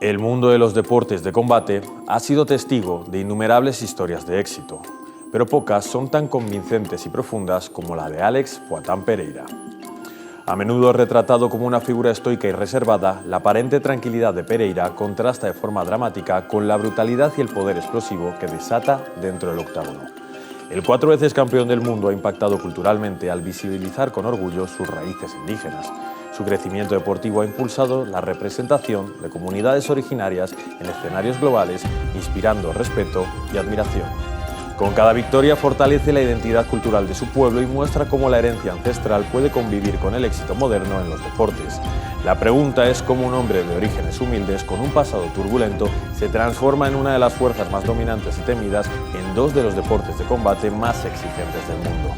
El mundo de los deportes de combate ha sido testigo de innumerables historias de éxito, pero pocas son tan convincentes y profundas como la de Alex Poatan Pereira. A menudo retratado como una figura estoica y reservada, la aparente tranquilidad de Pereira contrasta de forma dramática con la brutalidad y el poder explosivo que desata dentro del octágono. El 4 veces campeón del mundo ha impactado culturalmente al visibilizar con orgullo sus raíces indígenas. Su crecimiento deportivo ha impulsado la representación de comunidades originarias en escenarios globales, inspirando respeto y admiración. Con cada victoria fortalece la identidad cultural de su pueblo y muestra cómo la herencia ancestral puede convivir con el éxito moderno en los deportes. La pregunta es cómo un hombre de orígenes humildes, con un pasado turbulento, se transforma en una de las fuerzas más dominantes y temidas en dos de los deportes de combate más exigentes del mundo.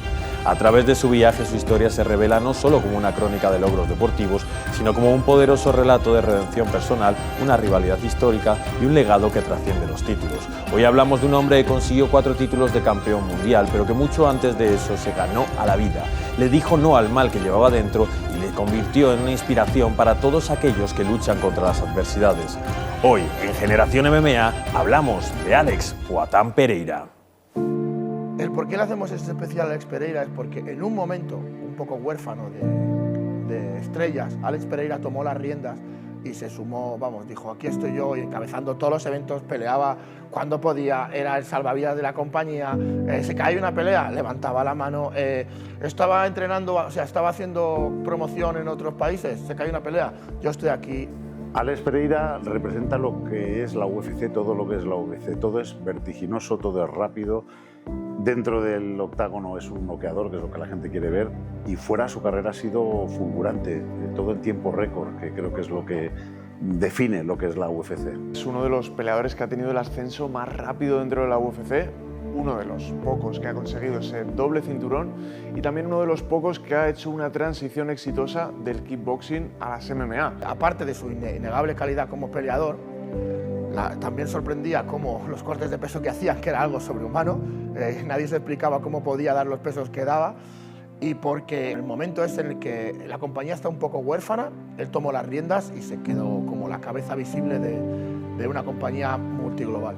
A través de su viaje, su historia se revela no solo como una crónica de logros deportivos, sino como un poderoso relato de redención personal, una rivalidad histórica y un legado que trasciende los títulos. Hoy hablamos de un hombre que consiguió 4 títulos de campeón mundial, pero que mucho antes de eso se ganó a la vida. Le dijo no al mal que llevaba dentro y le convirtió en una inspiración para todos aquellos que luchan contra las adversidades. Hoy, en Generación MMA, hablamos de Alex Poatan Pereira. El por qué le hacemos este especial a Alex Pereira es porque en un momento un poco huérfano de estrellas, Alex Pereira tomó las riendas y se sumó, dijo, aquí estoy yo, y encabezando todos los eventos, peleaba cuando podía, era el salvavidas de la compañía, se caía una pelea, levantaba la mano, estaba entrenando, estaba haciendo promoción en otros países, se caía una pelea, yo estoy aquí. Alex Pereira representa lo que es la UFC, todo lo que es la UFC, todo es vertiginoso, todo es rápido. Dentro del octágono es un noqueador, que es lo que la gente quiere ver, y fuera su carrera ha sido fulgurante, todo en tiempo récord, que creo que es lo que define lo que es la UFC. Es uno de los peleadores que ha tenido el ascenso más rápido dentro de la UFC, uno de los pocos que ha conseguido ese doble cinturón y también uno de los pocos que ha hecho una transición exitosa del kickboxing a las MMA. Aparte de su innegable calidad como peleador, también sorprendía cómo los cortes de peso que hacían, que era algo sobrehumano, nadie se explicaba cómo podía dar los pesos que daba, y porque el momento es en el que la compañía está un poco huérfana, él tomó las riendas y se quedó como la cabeza visible de una compañía multiglobal.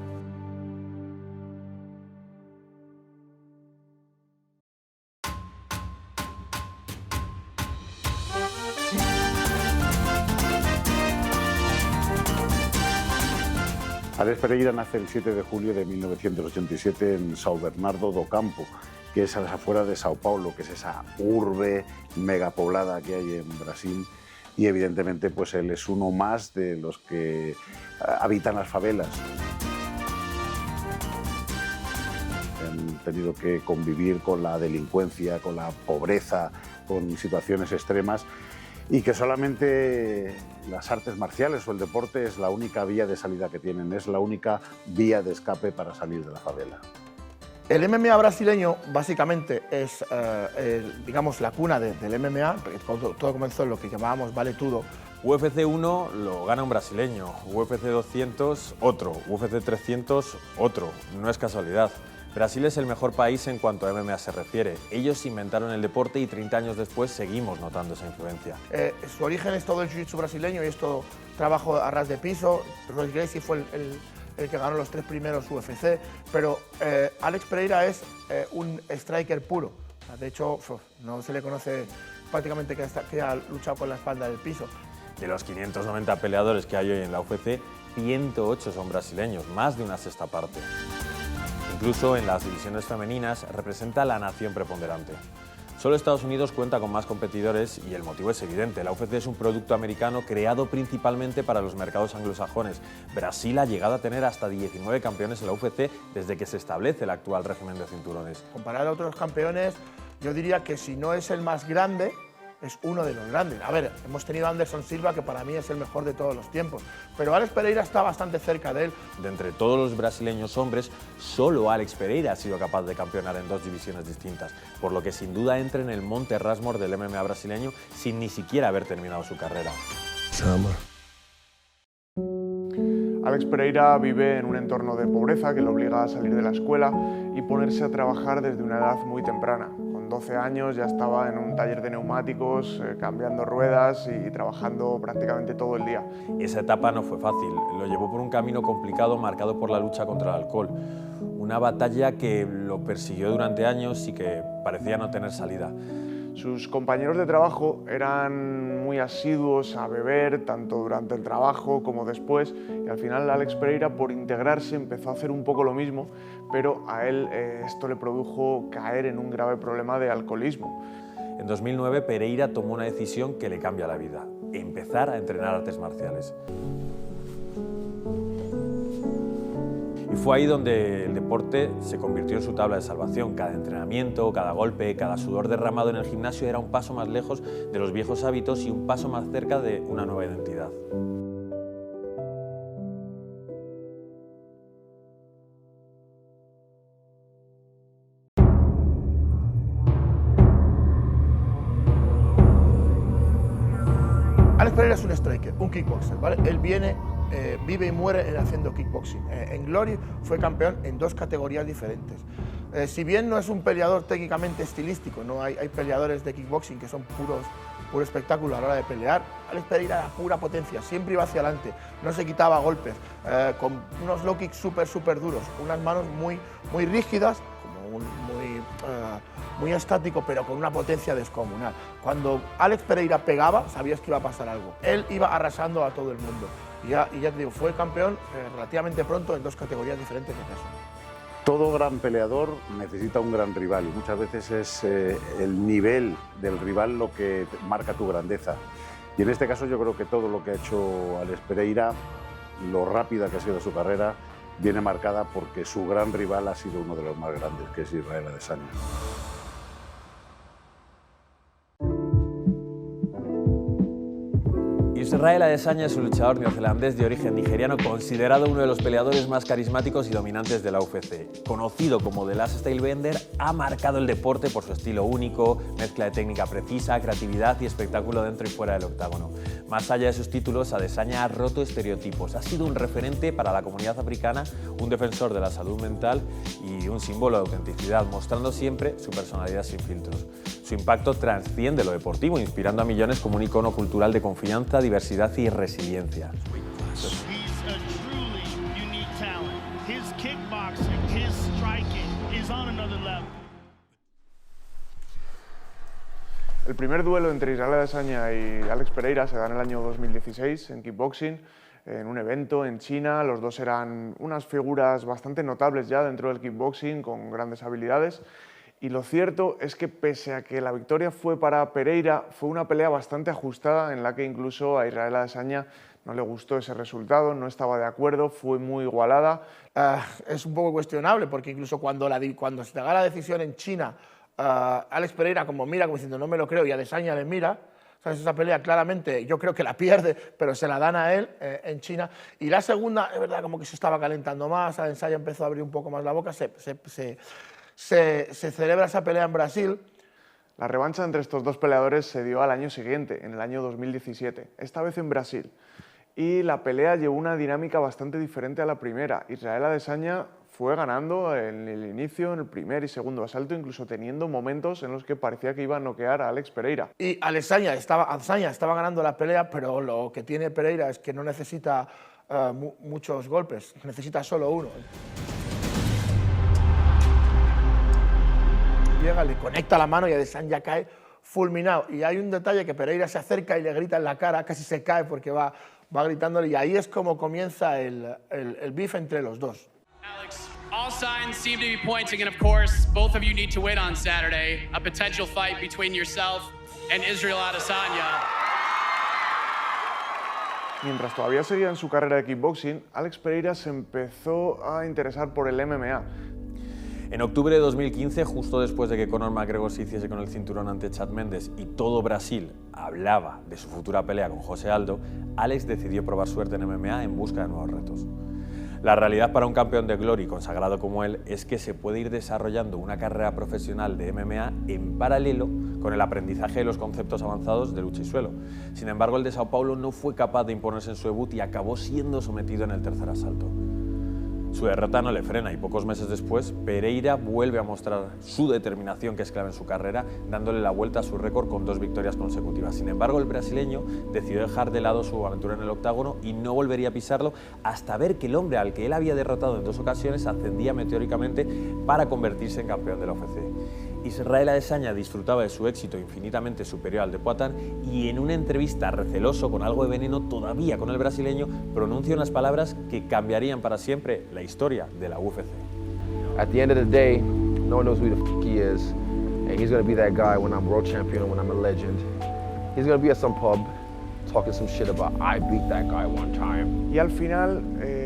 Alex Pereira nace el 7 de julio de 1987 en São Bernardo do Campo, que es a las afueras de Sao Paulo, que es esa urbe megapoblada que hay en Brasil, y evidentemente pues él es uno más de los que habitan las favelas. Han tenido que convivir con la delincuencia, con la pobreza, con situaciones extremas, y que solamente las artes marciales o el deporte es la única vía de salida que tienen, es la única vía de escape para salir de la favela. El MMA brasileño básicamente es, digamos, la cuna del MMA, porque todo comenzó en lo que llamábamos Vale Tudo. UFC 1 lo gana un brasileño, UFC 200 otro, UFC 300 otro, no es casualidad. Brasil es el mejor país en cuanto a MMA se refiere. Ellos inventaron el deporte y 30 años después seguimos notando esa influencia. Su origen es todo el jiu-jitsu brasileño y es todo trabajo a ras de piso. Royce Gracie fue el que ganó los 3 primeros UFC, pero Alex Pereira es un striker puro. De hecho, no se le conoce prácticamente que ha luchado con la espalda del piso. De los 590 peleadores que hay hoy en la UFC, 108 son brasileños, más de una sexta parte. Incluso en las divisiones femeninas representa la nación preponderante. Solo Estados Unidos cuenta con más competidores y el motivo es evidente. La UFC es un producto americano creado principalmente para los mercados anglosajones. Brasil ha llegado a tener hasta 19 campeones en la UFC desde que se establece el actual régimen de cinturones. Comparado a otros campeones, yo diría que si no es el más grande, es uno de los grandes. A ver, hemos tenido a Anderson Silva, que para mí es el mejor de todos los tiempos, pero Alex Pereira está bastante cerca de él. De entre todos los brasileños hombres, solo Alex Pereira ha sido capaz de campeonar en 2 divisiones distintas, por lo que sin duda entra en el Monte Rushmore del MMA brasileño sin ni siquiera haber terminado su carrera. Alex Pereira vive en un entorno de pobreza que le obliga a salir de la escuela y ponerse a trabajar desde una edad muy temprana. Con 12 años ya estaba en un taller de neumáticos, cambiando ruedas y trabajando prácticamente todo el día. Esa etapa no fue fácil, lo llevó por un camino complicado marcado por la lucha contra el alcohol. Una batalla que lo persiguió durante años y que parecía no tener salida. Sus compañeros de trabajo eran muy asiduos a beber, tanto durante el trabajo como después, y al final Alex Pereira, por integrarse, empezó a hacer un poco lo mismo, pero a él esto le produjo caer en un grave problema de alcoholismo. En 2009, Pereira tomó una decisión que le cambia la vida: empezar a entrenar artes marciales. Y fue ahí donde el deporte se convirtió en su tabla de salvación. Cada entrenamiento, cada golpe, cada sudor derramado en el gimnasio era un paso más lejos de los viejos hábitos y un paso más cerca de una nueva identidad. Alex Pereira es un striker, un kickboxer, ¿vale? Él vive y muere haciendo kickboxing. En Glory fue campeón en 2 categorías diferentes. Si bien no es un peleador técnicamente estilístico, no hay peleadores de kickboxing que son puro espectáculo a la hora de pelear, Alex Pereira era pura potencia, siempre iba hacia adelante, no se quitaba golpes, con unos low kicks súper duros, unas manos muy rígidas, como muy estático, pero con una potencia descomunal. Cuando Alex Pereira pegaba, sabías que iba a pasar algo. Él iba arrasando a todo el mundo. Y ya te digo, fue campeón relativamente pronto en 2 categorías diferentes de peso. Todo gran peleador necesita un gran rival y muchas veces es el nivel del rival lo que marca tu grandeza. Y en este caso yo creo que todo lo que ha hecho Alex Pereira, lo rápida que ha sido su carrera, viene marcada porque su gran rival ha sido uno de los más grandes, que es Israel Adesanya. Israel Adesanya es un luchador neozelandés de origen nigeriano considerado uno de los peleadores más carismáticos y dominantes de la UFC. Conocido como The Last Stylebender, ha marcado el deporte por su estilo único, mezcla de técnica precisa, creatividad y espectáculo dentro y fuera del octágono. Más allá de sus títulos, Adesanya ha roto estereotipos, ha sido un referente para la comunidad africana, un defensor de la salud mental y un símbolo de autenticidad, mostrando siempre su personalidad sin filtros. Su impacto trasciende lo deportivo, inspirando a millones como un icono cultural de confianza, diversidad y resiliencia. El primer duelo entre Israel Adesanya y Alex Pereira se da en el año 2016 en kickboxing, en un evento en China. Los dos eran unas figuras bastante notables ya dentro del kickboxing, con grandes habilidades. Y lo cierto es que pese a que la victoria fue para Pereira, fue una pelea bastante ajustada en la que incluso a Israel Adesanya no le gustó ese resultado, no estaba de acuerdo, fue muy igualada. Es un poco cuestionable porque incluso cuando se da la decisión en China, Alex Pereira como diciendo no me lo creo y Adesanya le mira. ¿Sabes? Esa pelea claramente yo creo que la pierde, pero se la dan a él en China. Y la segunda, es verdad, como que se estaba calentando más, Adesanya empezó a abrir un poco más la boca, se celebra esa pelea en Brasil. La revancha entre estos dos peleadores se dio al año siguiente, en el año 2017, esta vez en Brasil. Y la pelea llevó una dinámica bastante diferente a la primera. Israel Adesanya fue ganando en el inicio, en el primer y segundo asalto, incluso teniendo momentos en los que parecía que iba a noquear a Alex Pereira. Y Adesanya estaba ganando la pelea, pero lo que tiene Pereira es que no necesita muchos golpes, necesita solo uno. Llega, le conecta la mano y Adesanya cae fulminado. Y hay un detalle que Pereira se acerca y le grita en la cara, casi se cae porque va gritándole, y ahí es como comienza el beef entre los dos. Alex, all signs seem to be pointing, and of course, both of you need to win on Saturday. A potential fight between yourself and Israel Adesanya. Mientras todavía seguía en su carrera de kickboxing, Alex Pereira se empezó a interesar por el MMA. En octubre de 2015, justo después de que Conor McGregor se hiciese con el cinturón ante Chad Mendes y todo Brasil hablaba de su futura pelea con José Aldo, Alex decidió probar suerte en MMA en busca de nuevos retos. La realidad para un campeón de Glory consagrado como él es que se puede ir desarrollando una carrera profesional de MMA en paralelo con el aprendizaje de los conceptos avanzados de lucha y suelo. Sin embargo, el de Sao Paulo no fue capaz de imponerse en su debut y acabó siendo sometido en el tercer asalto. Su derrota no le frena y pocos meses después, Pereira vuelve a mostrar su determinación, que es clave en su carrera, dándole la vuelta a su récord con 2 victorias consecutivas. Sin embargo, el brasileño decidió dejar de lado su aventura en el octágono y no volvería a pisarlo hasta ver que el hombre al que él había derrotado en 2 ocasiones ascendía meteóricamente para convertirse en campeón de la UFC. Israel Adesanya disfrutaba de su éxito infinitamente superior al de Poatan y en una entrevista receloso, con algo de veneno todavía con el brasileño, pronuncia unas palabras que cambiarían para siempre la historia de la UFC. At the end of the day, no one knows who the f he is, and he's going to be that guy when I'm world champion and when I'm a legend. He's going to be at some pub talking some shit about I beat that guy one time. Y al final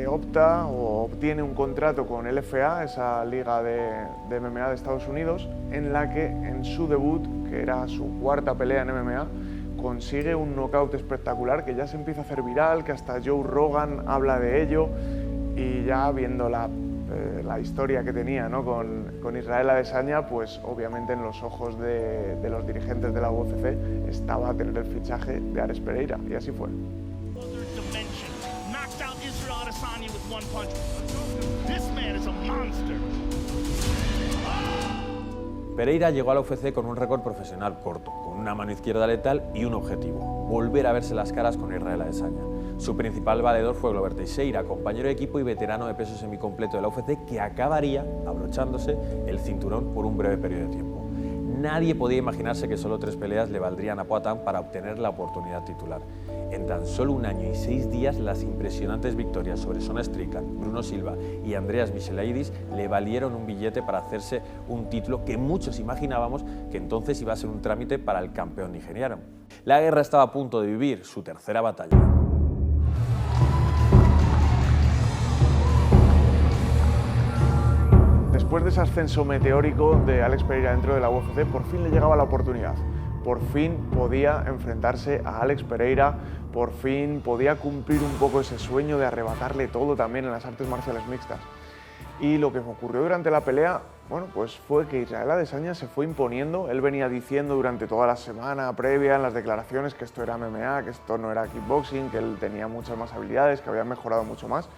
opta o obtiene un contrato con LFA, esa liga de MMA de Estados Unidos, en la que en su debut, que era su 4ª pelea en MMA, consigue un knockout espectacular que ya se empieza a hacer viral, que hasta Joe Rogan habla de ello, y ya viendo la historia que tenía, ¿no?, con Israel Adesanya, pues obviamente en los ojos de los dirigentes de la UFC estaba a tener el fichaje de Alex Pereira, y así fue. Pereira llegó a la UFC con un récord profesional corto, con una mano izquierda letal y un objetivo: volver a verse las caras con Israel Adesanya. Su principal valedor fue Glover Teixeira, compañero de equipo y veterano de peso semicompleto de la UFC, que acabaría abrochándose el cinturón por un breve periodo de tiempo. Nadie podía imaginarse que solo 3 peleas le valdrían a Poatan para obtener la oportunidad titular. En tan solo 1 año y 6 días, las impresionantes victorias sobre Sean Strickland, Bruno Silva y Andreas Michelaidis le valieron un billete para hacerse un título que muchos imaginábamos que entonces iba a ser un trámite para el campeón nigeriano. La guerra estaba a punto de vivir su tercera batalla. Después de ese ascenso meteórico de Alex Pereira dentro de la UFC, por fin le llegaba la oportunidad. Por fin podía enfrentarse a Alex Pereira, por fin podía cumplir un poco ese sueño de arrebatarle todo también en las artes marciales mixtas. Y lo que ocurrió durante la pelea, bueno, pues fue que Israel Adesanya se fue imponiendo. Él venía diciendo durante toda la semana previa en las declaraciones que esto era MMA, que esto no era kickboxing, que él tenía muchas más habilidades, que había mejorado mucho más.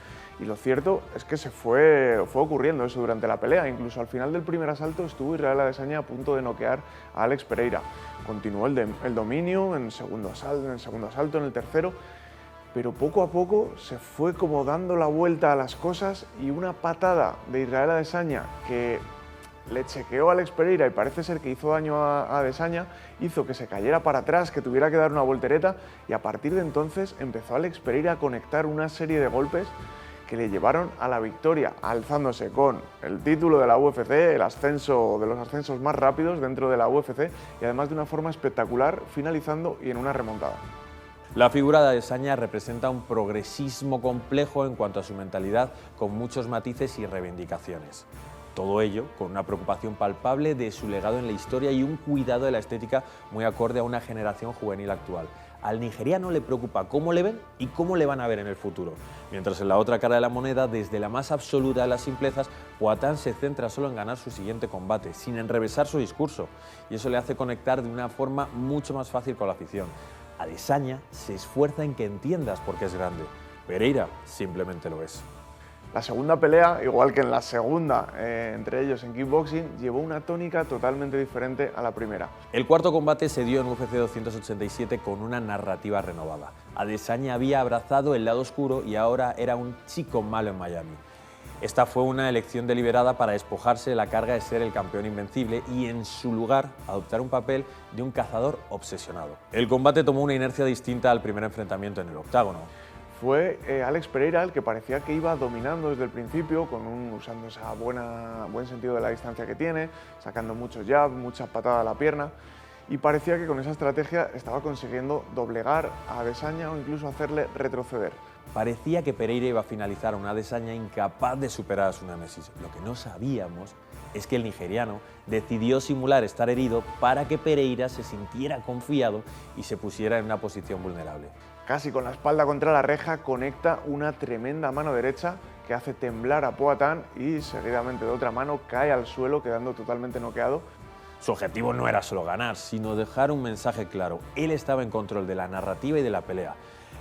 Y lo cierto es que se fue ocurriendo eso durante la pelea. Incluso al final del primer asalto estuvo Israel Adesanya a punto de noquear a Alex Pereira. Continuó el dominio en el segundo asalto, en el tercero, pero poco a poco se fue como dando la vuelta a las cosas y una patada de Israel Adesanya que le chequeó a Alex Pereira y parece ser que hizo daño a Adesanya, hizo que se cayera para atrás, que tuviera que dar una voltereta, y a partir de entonces empezó Alex Pereira a conectar una serie de golpes que le llevaron a la victoria, alzándose con el título de la UFC, el ascenso de los ascensos más rápidos dentro de la UFC, y además de una forma espectacular, finalizando y en una remontada. La figura de Adesanya representa un progresismo complejo en cuanto a su mentalidad, con muchos matices y reivindicaciones. Todo ello con una preocupación palpable de su legado en la historia y un cuidado de la estética muy acorde a una generación juvenil actual. Al nigeriano le preocupa cómo le ven y cómo le van a ver en el futuro. Mientras en la otra cara de la moneda, desde la más absoluta de las simplezas, Poatan se centra solo en ganar su siguiente combate, sin enrevesar su discurso. Y eso le hace conectar de una forma mucho más fácil con la afición. Adesanya se esfuerza en que entiendas por qué es grande. Pereira simplemente lo es. La segunda pelea, igual que en la segunda entre ellos en kickboxing, llevó una tónica totalmente diferente a la primera. El cuarto combate se dio en UFC 287 con una narrativa renovada. Adesanya había abrazado el lado oscuro y ahora era un chico malo en Miami. Esta fue una elección deliberada para despojarse de la carga de ser el campeón invencible y en su lugar adoptar un papel de un cazador obsesionado. El combate tomó una inercia distinta al primer enfrentamiento en el octágono. Fue Alex Pereira el que parecía que iba dominando desde el principio, usando ese buen sentido de la distancia que tiene, sacando muchos jabs, muchas patadas a la pierna, y parecía que con esa estrategia estaba consiguiendo doblegar a Adesanya o incluso hacerle retroceder. Parecía que Pereira iba a finalizar a una Adesanya incapaz de superar a su némesis. Lo que no sabíamos es que el nigeriano decidió simular estar herido para que Pereira se sintiera confiado y se pusiera en una posición vulnerable. Casi con la espalda contra la reja, conecta una tremenda mano derecha que hace temblar a Poatan y seguidamente de otra mano cae al suelo quedando totalmente noqueado. Su objetivo no era solo ganar, sino dejar un mensaje claro. Él estaba en control de la narrativa y de la pelea.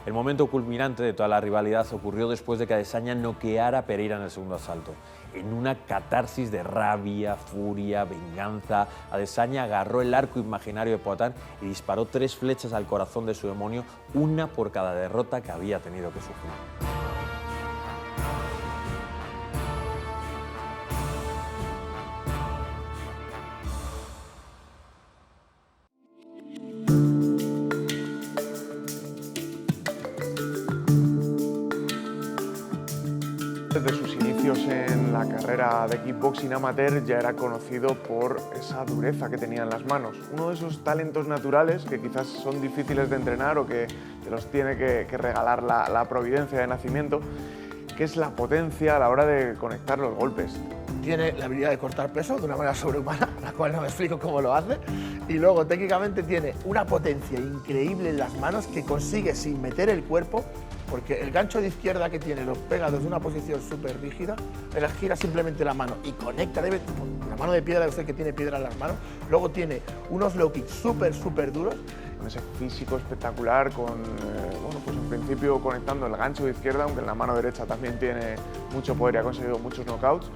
El momento culminante de toda la rivalidad ocurrió después de que Adesanya noqueara a Pereira en el segundo asalto. En una catarsis de rabia, furia, venganza, Adesanya agarró el arco imaginario de Poatan y disparó 3 flechas al corazón de su demonio, una por cada derrota que había tenido que sufrir. Desde sus inicios en la carrera de kickboxing amateur ya era conocido por esa dureza que tenía en las manos. Uno de esos talentos naturales que quizás son difíciles de entrenar o que te los tiene que regalar la providencia de nacimiento, que es la potencia a la hora de conectar los golpes. Tiene la habilidad de cortar peso de una manera sobrehumana, la cual no me explico cómo lo hace, y luego técnicamente tiene una potencia increíble en las manos que consigue sin meter el cuerpo, porque el gancho de izquierda que tiene lo pega desde una posición súper rígida, él gira simplemente la mano y conecta, la mano de piedra debe ser que tiene piedra en las manos, luego tiene unos low kicks súper duros. Con ese físico espectacular, bueno, pues en principio conectando el gancho de izquierda, aunque en la mano derecha también tiene mucho poder y ha conseguido muchos knockouts.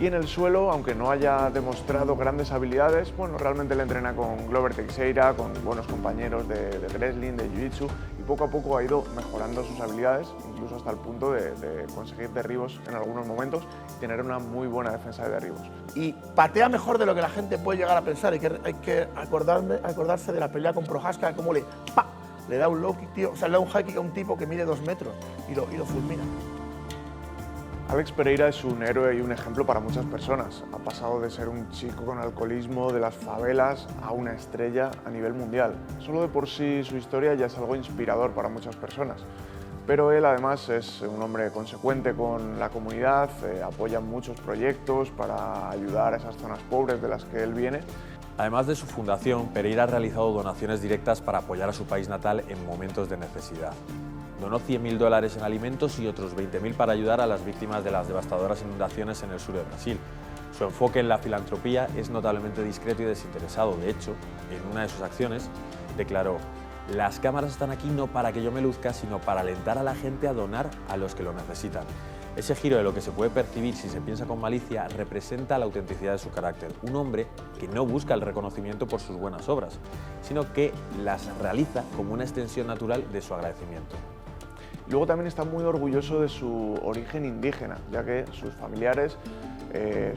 Y en el suelo, aunque no haya demostrado grandes habilidades, bueno, realmente le entrena con Glover Teixeira, con buenos compañeros de wrestling, de jiu-jitsu, y poco a poco ha ido mejorando sus habilidades, incluso hasta el punto de conseguir derribos en algunos momentos y tener una muy buena defensa de derribos. Y patea mejor de lo que la gente puede llegar a pensar. Hay que acordarse de la pelea con Prohaska, de cómo le da un low kick, tío, o sea, le da un high kick a un tipo que mide 2 metros y lo fulmina. Alex Pereira es un héroe y un ejemplo para muchas personas. Ha pasado de ser un chico con alcoholismo de las favelas a una estrella a nivel mundial. Solo de por sí su historia ya es algo inspirador para muchas personas. Pero él además es un hombre consecuente con la comunidad, apoya muchos proyectos para ayudar a esas zonas pobres de las que él viene. Además de su fundación, Pereira ha realizado donaciones directas para apoyar a su país natal en momentos de necesidad. Donó $100.000 en alimentos y otros 20.000 para ayudar a las víctimas de las devastadoras inundaciones en el sur de Brasil. Su enfoque en la filantropía es notablemente discreto y desinteresado. De hecho, en una de sus acciones declaró: "Las cámaras están aquí no para que yo me luzca, sino para alentar a la gente a donar a los que lo necesitan". Ese giro de lo que se puede percibir si se piensa con malicia representa la autenticidad de su carácter. Un hombre que no busca el reconocimiento por sus buenas obras, sino que las realiza como una extensión natural de su agradecimiento. Luego también está muy orgulloso de su origen indígena, ya que sus familiares,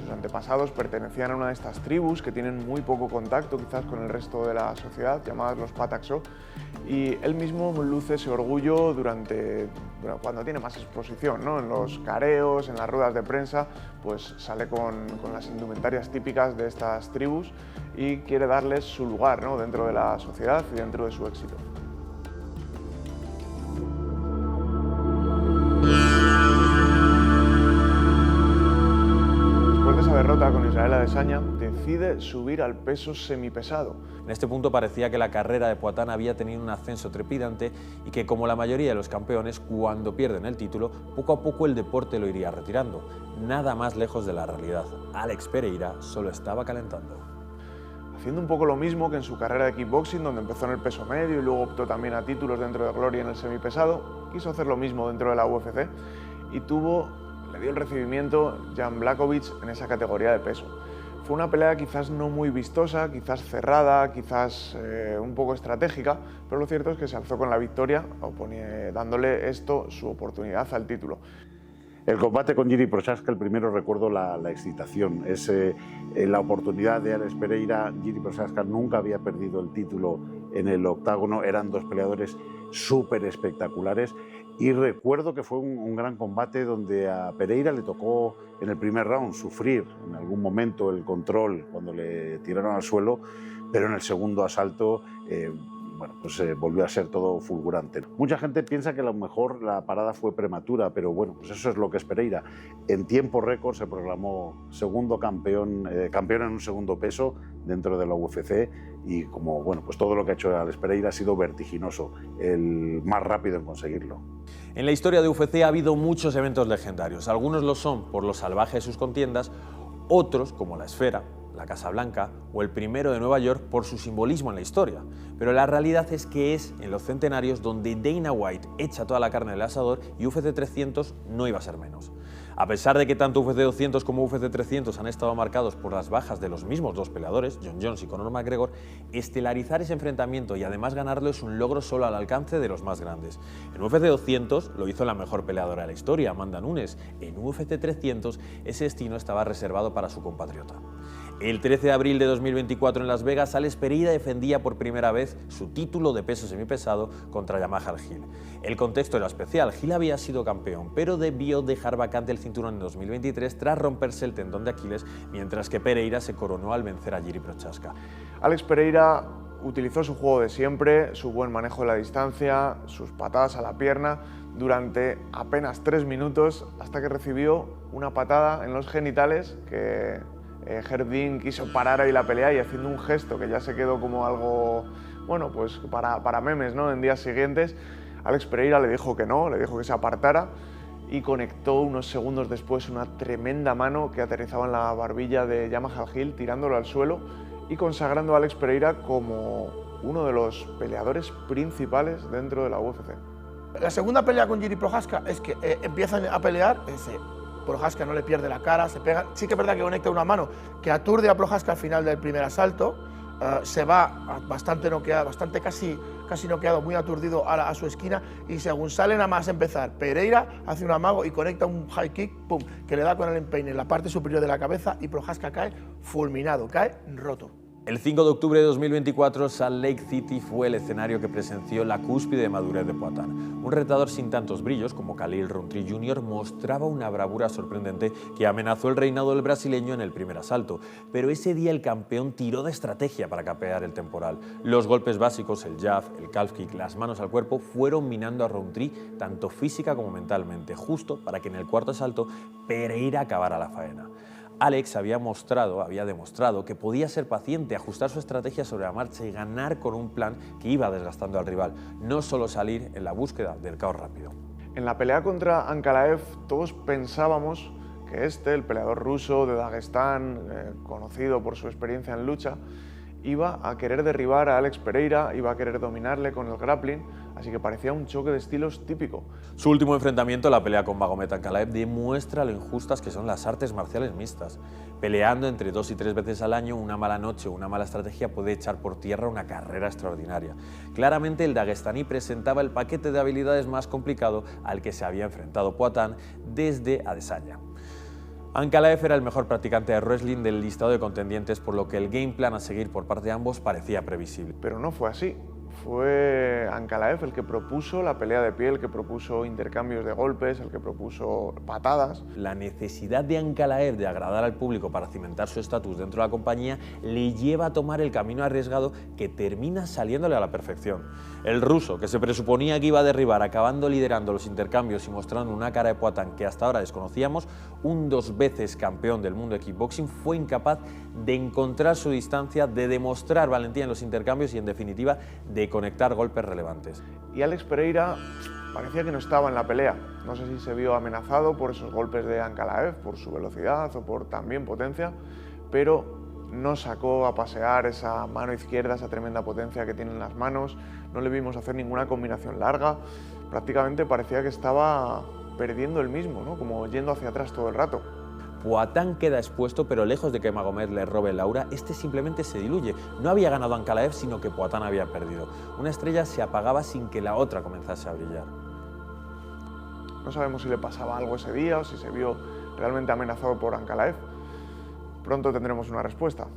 sus antepasados, pertenecían a una de estas tribus que tienen muy poco contacto quizás con el resto de la sociedad, llamadas los Pataxó, y él mismo luce ese orgullo cuando tiene más exposición, ¿no? En los careos, en las ruedas de prensa, pues sale con las indumentarias típicas de estas tribus y quiere darles su lugar, ¿no? Dentro de la sociedad y dentro de su éxito. Derrota con Israel Adesanya, decide subir al peso semipesado. En este punto parecía que la carrera de Poatan había tenido un ascenso trepidante y que, como la mayoría de los campeones, cuando pierden el título, poco a poco el deporte lo iría retirando. Nada más lejos de la realidad. Alex Pereira solo estaba calentando. Haciendo un poco lo mismo que en su carrera de kickboxing, donde empezó en el peso medio y luego optó también a títulos dentro de Glory en el semipesado, quiso hacer lo mismo dentro de la UFC y le dio el recibimiento Jan Blachowicz en esa categoría de peso. Fue una pelea quizás no muy vistosa, quizás cerrada, quizás un poco estratégica, pero lo cierto es que se alzó con la victoria, dándole su oportunidad al título. El combate con Jiri Prochazka, el primero, recuerdo la excitación, es la oportunidad de Alex Pereira. Jiri Prochazka nunca había perdido el título en el octágono, eran dos peleadores súper espectaculares. Y recuerdo que fue un gran combate donde a Pereira le tocó en el primer round sufrir en algún momento el control cuando le tiraron al suelo, pero en el segundo asalto bueno, pues volvió a ser todo fulgurante. Mucha gente piensa que a lo mejor la parada fue prematura, pero bueno, pues eso es lo que es Pereira. En tiempo récord se proclamó segundo campeón en un segundo peso dentro de la UFC, y como bueno, pues todo lo que ha hecho Alex Pereira ha sido vertiginoso, el más rápido en conseguirlo. En la historia de UFC ha habido muchos eventos legendarios. Algunos lo son por lo salvaje de sus contiendas, otros, como la Esfera, la Casa Blanca o el primero de Nueva York, por su simbolismo en la historia. Pero la realidad es que es en los centenarios donde Dana White echa toda la carne del asador, y UFC 300 no iba a ser menos. A pesar de que tanto UFC 200 como UFC 300 han estado marcados por las bajas de los mismos dos peleadores, Jon Jones y Conor McGregor, estelarizar ese enfrentamiento y además ganarlo es un logro solo al alcance de los más grandes. En UFC 200 lo hizo la mejor peleadora de la historia, Amanda Nunes. En UFC 300 ese destino estaba reservado para su compatriota. El 13 de abril de 2024 en Las Vegas, Alex Pereira defendía por primera vez su título de peso semipesado contra Jamahal Hill. El contexto era especial. Hill había sido campeón, pero debió dejar vacante el cinturón en 2023 tras romperse el tendón de Aquiles, mientras que Pereira se coronó al vencer a Jiri Prochazka. Alex Pereira utilizó su juego de siempre, su buen manejo de la distancia, sus patadas a la pierna, durante apenas 3 minutos, hasta que recibió una patada en los genitales que Herb Dean quiso parar ahí la pelea, y haciendo un gesto que ya se quedó como algo, bueno, pues para memes, ¿no? En días siguientes, Alex Pereira le dijo que no, le dijo que se apartara, y conectó unos segundos después una tremenda mano que aterrizaba en la barbilla de Jamahal Hill, tirándolo al suelo y consagrando a Alex Pereira como uno de los peleadores principales dentro de la UFC. La segunda pelea con Jiri Prochazka es que empiezan a pelear, Prochazka no le pierde la cara, se pega. Sí que es verdad que conecta una mano que aturde a Prochazka al final del primer asalto, se va bastante noqueado, casi noqueado, muy aturdido a su esquina, y según salen a más empezar, Pereira hace un amago y conecta un high kick, pum, que le da con el empeine en la parte superior de la cabeza, y Prochazka cae fulminado, cae roto. El 5 de octubre de 2024, Salt Lake City fue el escenario que presenció la cúspide de madurez de Poatan. Un retador sin tantos brillos como Khalil Rountree Jr. mostraba una bravura sorprendente que amenazó el reinado del brasileño en el primer asalto. Pero ese día el campeón tiró de estrategia para capear el temporal. Los golpes básicos, el jab, el calf kick, las manos al cuerpo, fueron minando a Rountree tanto física como mentalmente, justo para que en el cuarto asalto Pereira acabara la faena. Alex había demostrado que podía ser paciente, ajustar su estrategia sobre la marcha y ganar con un plan que iba desgastando al rival, no solo salir en la búsqueda del caos rápido. En la pelea contra Ankalaev todos pensábamos que el peleador ruso de Dagestán, conocido por su experiencia en lucha, iba a querer derribar a Alex Pereira, iba a querer dominarle con el grappling, así que parecía un choque de estilos típico. Su último enfrentamiento, la pelea con Magomed Ankalaev, demuestra lo injustas que son las artes marciales mixtas. Peleando entre 2 y 3 veces al año, una mala noche o una mala estrategia puede echar por tierra una carrera extraordinaria. Claramente el dagestaní presentaba el paquete de habilidades más complicado al que se había enfrentado Poatan desde Adesanya. Ankalaev era el mejor practicante de wrestling del listado de contendientes, por lo que el game plan a seguir por parte de ambos parecía previsible. Pero no fue así. Fue Ankalaev el que propuso la pelea de pie, el que propuso intercambios de golpes, el que propuso patadas. La necesidad de Ankalaev de agradar al público para cimentar su estatus dentro de la compañía le lleva a tomar el camino arriesgado que termina saliéndole a la perfección. El ruso, que se presuponía que iba a derribar, acabando liderando los intercambios y mostrando una cara de Poatan que hasta ahora desconocíamos, un 2 veces campeón del mundo de kickboxing, fue incapaz de encontrar su distancia, de demostrar valentía en los intercambios y, en definitiva, de conectar golpes relevantes. Y Alex Pereira parecía que no estaba en la pelea. No sé si se vio amenazado por esos golpes de Ankalaev, por su velocidad o por también potencia, pero no sacó a pasear esa mano izquierda, esa tremenda potencia que tiene en las manos. No le vimos hacer ninguna combinación larga. Prácticamente parecía que estaba perdiendo el mismo, ¿no? Como yendo hacia atrás todo el rato. Poatan queda expuesto, pero lejos de que Magomed le robe el aura, simplemente se diluye. No había ganado Ankalaev, sino que Poatan había perdido. Una estrella se apagaba sin que la otra comenzase a brillar. No sabemos si le pasaba algo ese día o si se vio realmente amenazado por Ankalaev. Pronto tendremos una respuesta.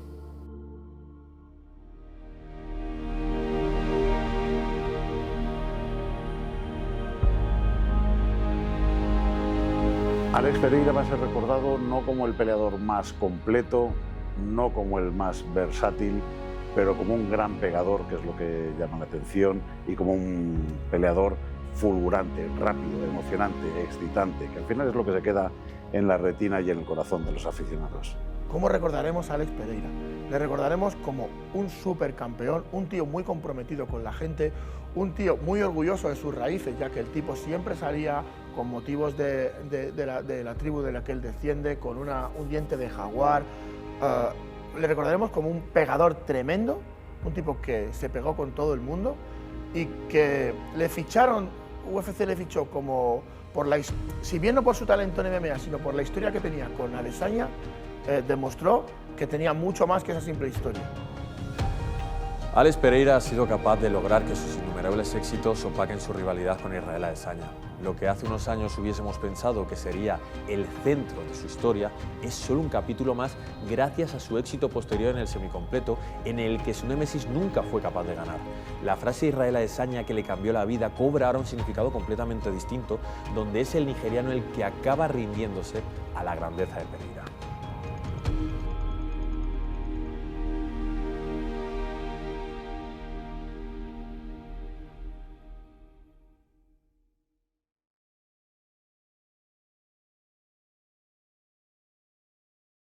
Alex Pereira va a ser recordado no como el peleador más completo, no como el más versátil, pero como un gran pegador, que es lo que llama la atención, y como un peleador fulgurante, rápido, emocionante, excitante, que al final es lo que se queda en la retina y en el corazón de los aficionados. ¿Cómo recordaremos a Alex Pereira? Le recordaremos como un supercampeón, un tío muy comprometido con la gente, un tío muy orgulloso de sus raíces, ya que el tipo siempre salía con motivos de la tribu de la que él desciende, con un diente de jaguar. Le recordaremos como un pegador tremendo, un tipo que se pegó con todo el mundo y que le ficharon, UFC le fichó como, si bien no por su talento en MMA, sino por la historia que tenía con Adesanya, demostró que tenía mucho más que esa simple historia. Alex Pereira ha sido capaz de lograr que sus innumerables éxitos opaquen su rivalidad con Israel Adesanya. Lo que hace unos años hubiésemos pensado que sería el centro de su historia es solo un capítulo más gracias a su éxito posterior en el semicompleto, en el que su némesis nunca fue capaz de ganar. La frase Israel Adesanya que le cambió la vida cobra ahora un significado completamente distinto, donde es el nigeriano el que acaba rindiéndose a la grandeza de Pereira.